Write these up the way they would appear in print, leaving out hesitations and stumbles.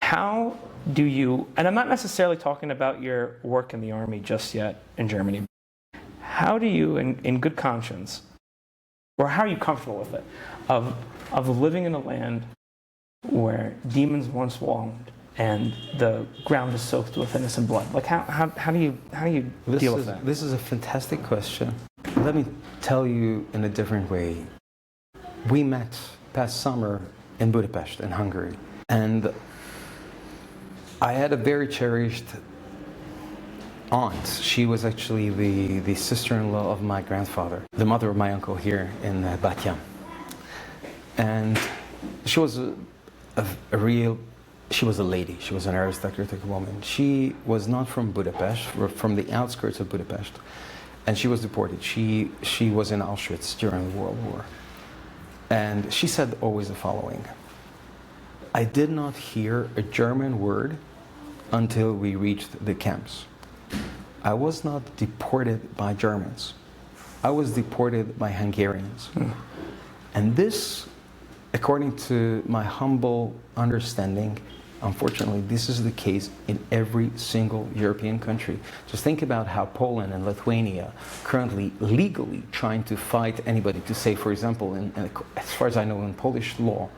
how do you, and I'm not necessarily talking about your work in the army just yet in Germany, how do you, in good conscience, or how are you comfortable with it, of living in a land where demons once swarmed and the ground is soaked with innocent blood? Like how do you deal with that? This is a fantastic question. Let me tell you in a different way. We met past summer in Budapest, in Hungary, and I had a very cherished aunt. She was actually the sister-in-law of my grandfather, the mother of my uncle here in Batyam. And she was she was a lady. She was an aristocratic woman. She was not from Budapest, from the outskirts of Budapest, and she was deported. She was in Auschwitz during the World War. And she said always the following: I did not hear a German word until we reached the camps. I was not deported by Germans. I was deported by Hungarians. And this, according to my humble understanding, unfortunately, this is the case in every single European country. Just think about how Poland and Lithuania currently legally trying to fight anybody to say, for example, as far as I know in Polish law,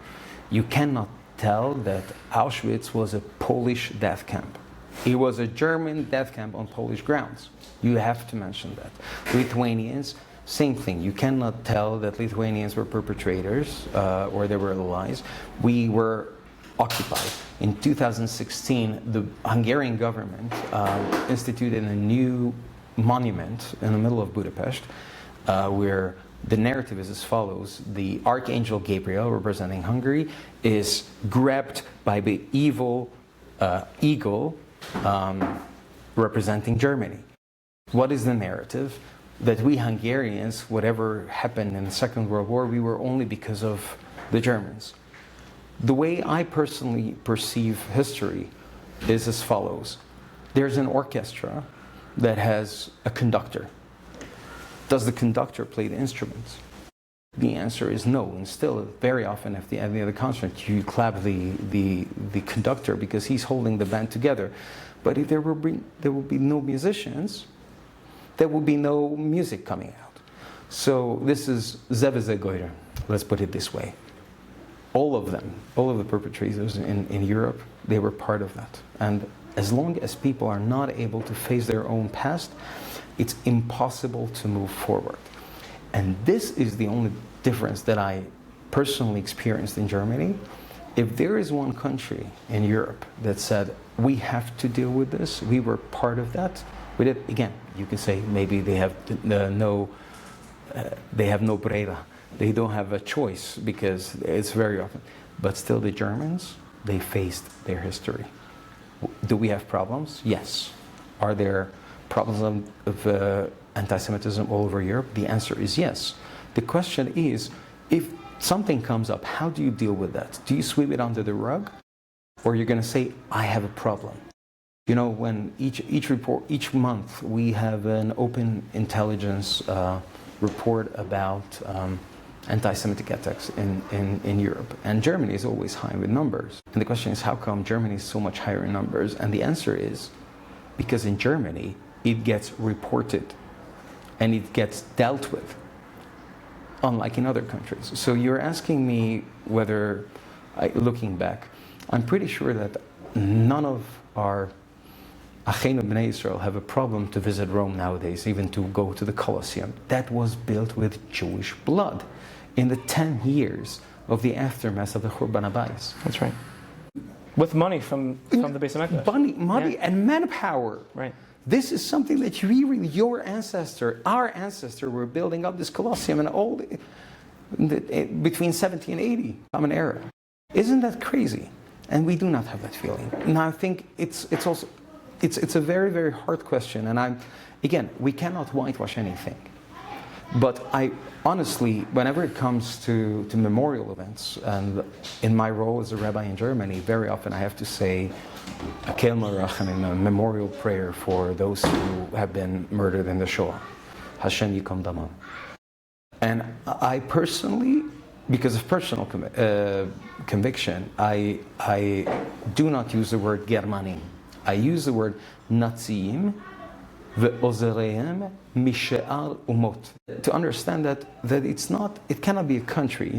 you cannot tell that Auschwitz was a Polish death camp. It was a German death camp on Polish grounds. You have to mention that. Lithuanians, same thing. You cannot tell that Lithuanians were perpetrators or they were allies. We were occupied. In 2016, the Hungarian government instituted a new monument in the middle of Budapest where the narrative is as follows. The Archangel Gabriel, representing Hungary, is grabbed by the evil eagle representing Germany. What is the narrative? That we Hungarians, whatever happened in the Second World War, we were only because of the Germans. The way I personally perceive history is as follows. There's an orchestra that has a conductor. Does the conductor play the instruments? The answer is no, and still very often at the end of the concert you clap the conductor because he's holding the band together. But if there will be no musicians, there will be no music coming out. So this is Zevezegoyer, let's put it this way. All of them, all of the perpetrators in Europe, they were part of that. And as long as people are not able to face their own past, it's impossible to move forward. And this is the only difference that I personally experienced in Germany. If there is one country in Europe that said, we have to deal with this, we were part of that, we did, again, you can say maybe they have no brera. They don't have a choice because it's very often. But still the Germans, they faced their history. Do we have problems? Yes. Are there problems of anti-Semitism all over Europe? The answer is yes. The question is, if something comes up, how do you deal with that? Do you sweep it under the rug? Or you're going to say, I have a problem? You know, when each month we have an open intelligence report about anti-Semitic attacks in Europe. And Germany is always high with numbers. And the question is, how come Germany is so much higher in numbers? And the answer is, because in Germany, it gets reported and it gets dealt with, unlike in other countries. So you're asking me whether, looking back, I'm pretty sure that none of our Achenu B'nai Israel have a problem to visit Rome nowadays, even to go to the Colosseum. That was built with Jewish blood in the 10 years of the aftermath of the Churban HaBayis. That's right. With money from the Beis HaMikdash. Money and manpower. Right. This is something that our ancestor were building up this Colosseum between 70 and 80, Common Era. Isn't that crazy? And we do not have that feeling. Now I think it's a very, very hard question, and again, we cannot whitewash anything. But I honestly, whenever it comes to memorial events, and in my role as a rabbi in Germany, very often I have to say a Kel Marachamim, a memorial prayer for those who have been murdered in the Shoah. Hashem Yikom Damam. And I personally, because of personal conviction. I do not use the word Germanim. I use the word Naziim ve'ozereim mishe'ar umot. To understand that it cannot be a country,